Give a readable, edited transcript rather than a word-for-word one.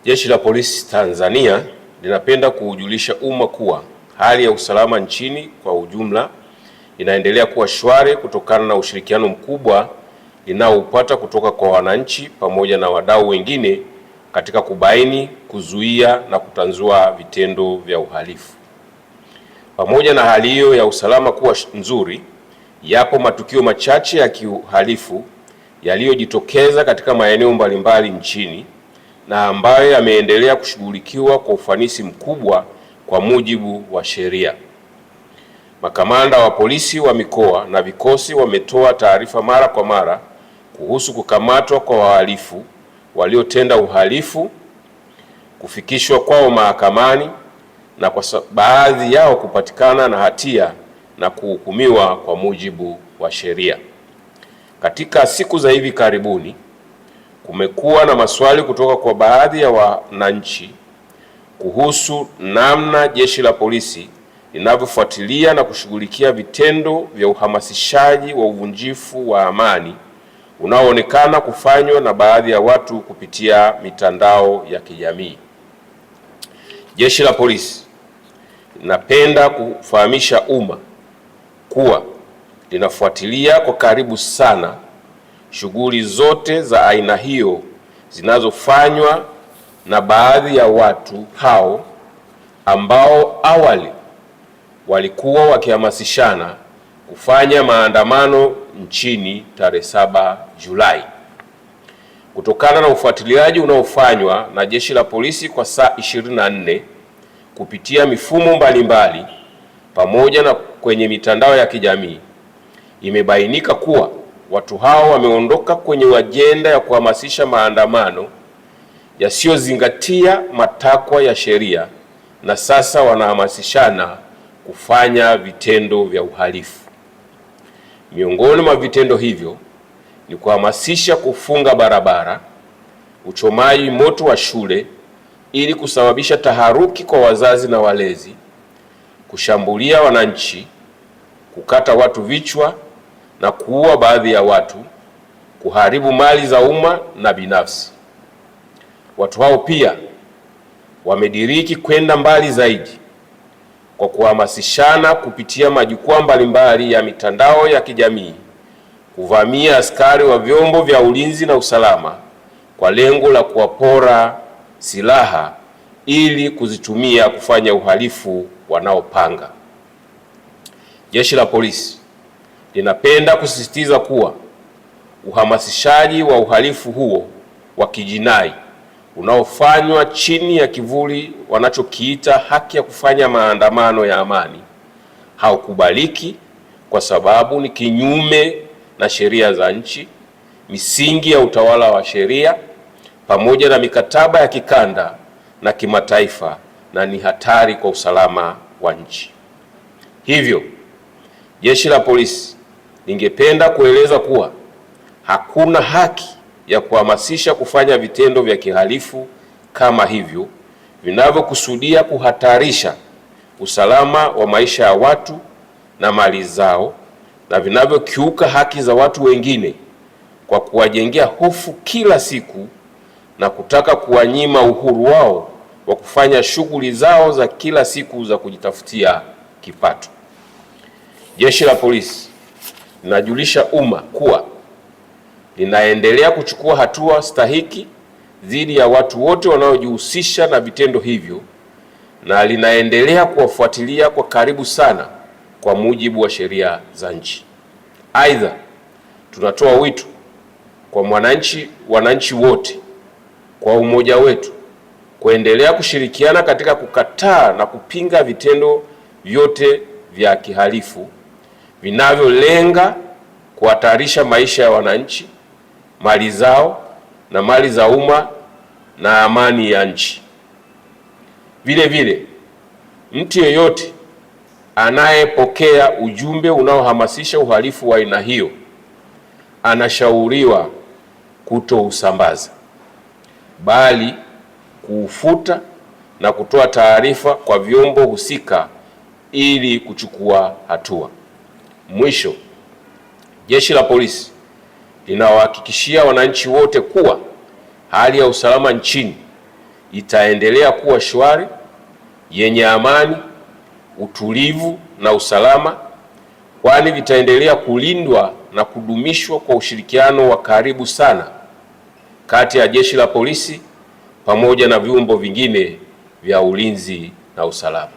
Jeshi la Polisi Tanzania linapenda kuujulisha umma kuwa hali ya usalama nchini kwa ujumla inaendelea kuwa shwari kutokana na ushirikiano mkubwa linaoupata kutoka kwa wananchi pamoja na wadau wengine katika kubaini, kuzuia na kutanzua vitendo vya uhalifu. Pamoja na hali hiyo ya usalama kuwa nzuri, yapo matukio machache ya kiuhalifu yaliyojitokeza katika maeneo mbalimbali nchini na ambayo yameendelea kushughulikiwa kwa ufanisi mkubwa kwa mujibu wa sheria. Makamanda wa polisi wa mikoa na vikosi wametoa taarifa mara kwa mara kuhusu kukamatwa kwa wahalifu waliotenda uhalifu, kufikishwa kwao mahakamani na kwa baadhi yao kupatikana na hatia na kuhukumiwa kwa mujibu wa sheria. Katika siku za hivi karibuni kumekuwa na maswali kutoka kwa baadhi ya wananchi kuhusu namna Jeshi la Polisi linavyofuatilia na kushughulikia vitendo vya uhamasishaji wa uvunjifu wa amani unaoonekana kufanywa na baadhi ya watu kupitia mitandao ya kijamii. Jeshi la Polisi linapenda kufahamisha umma kuwa linafuatilia kwa karibu sana shughuli zote za aina hiyo zinazofanywa na baadhi ya watu hao ambao awali walikuwa wakihamasishana kufanya maandamano nchini tarehe 7 Julai. Kutokana na ufuatiliaji unaofanywa na Jeshi la Polisi kwa saa 24 kupitia mifumo mbalimbali pamoja na kwenye mitandao ya kijamii, imebainika kuwa watu hao wameondoka kwenye ajenda ya kuhamasisha maandamano yasiyozingatia matakwa ya sheria na sasa wanahamasishana kufanya vitendo vya uhalifu. Miongoni mwa vitendo hivyo ni kuhamasisha kufunga barabara, uchomaji moto wa shule ili kusababisha taharuki kwa wazazi na walezi, kushambulia wananchi, kukata watu vichwa na kuua baadhi ya watu, kuharibu mali za umma na binafsi. Watu hao pia wamediriki kwenda mbali zaidi kwa kuhamasishana kupitia majukwaa mbalimbali ya mitandao ya kijamii kuvamia askari wa vyombo vya ulinzi na usalama kwa lengo la kuwapora silaha ili kuzitumia kufanya uhalifu wanaopanga. Jeshi la Polisi linapenda kusisitiza kuwa uhamasishaji wa uhalifu huo wa kijinai unaofanywa chini ya kivuli wanachokiita haki ya kufanya maandamano ya amani haukubaliki kwa sababu ni kinyume na sheria za nchi, misingi ya utawala wa sheria pamoja na mikataba ya kikanda na kimataifa na ni hatari kwa usalama wa nchi. Hivyo, Jeshi la Polisi lingependa kueleza kuwa hakuna haki ya kuhamasisha kufanya vitendo vya kihalifu kama hivyo vinavyokusudia kuhatarisha usalama wa maisha ya watu na mali zao na vinavyokiuka haki za watu wengine kwa kuwajengea hofu kila siku na kutaka kuwanyima uhuru wao wa kufanya shughuli zao za kila siku za kujitafutia kipato. Jeshi la Polisi linajulisha umma kuwa linaendelea kuchukua hatua stahiki dhidi ya watu wote wanaojihusisha na vitendo hivyo na linaendelea kuwafuatilia kwa karibu sana kwa mujibu wa sheria za nchi. Aidha, tunatoa wito kwa wananchi wote kwa umoja wetu kuendelea kushirikiana katika kukataa na kupinga vitendo vyote vya kihalifu vinavyolenga kuhatarisha maisha ya wananchi, mali zao na mali za umma na amani ya nchi. Vile vile, mtu yeyote anayepokea ujumbe unaohamasisha uhalifu wa aina hiyo anashauriwa kutousambaza, bali kuufuta na kutoa taarifa kwa vyombo husika ili kuchukua hatua. Mwisho, Jeshi la Polisi linawahakikishia wananchi wote kuwa hali ya usalama nchini itaendelea kuwa shwari, yenye amani, utulivu na usalama, kwani vitaendelea kulindwa na kudumishwa kwa ushirikiano wa karibu sana kati ya Jeshi la Polisi pamoja na vyombo vingine vya ulinzi na usalama.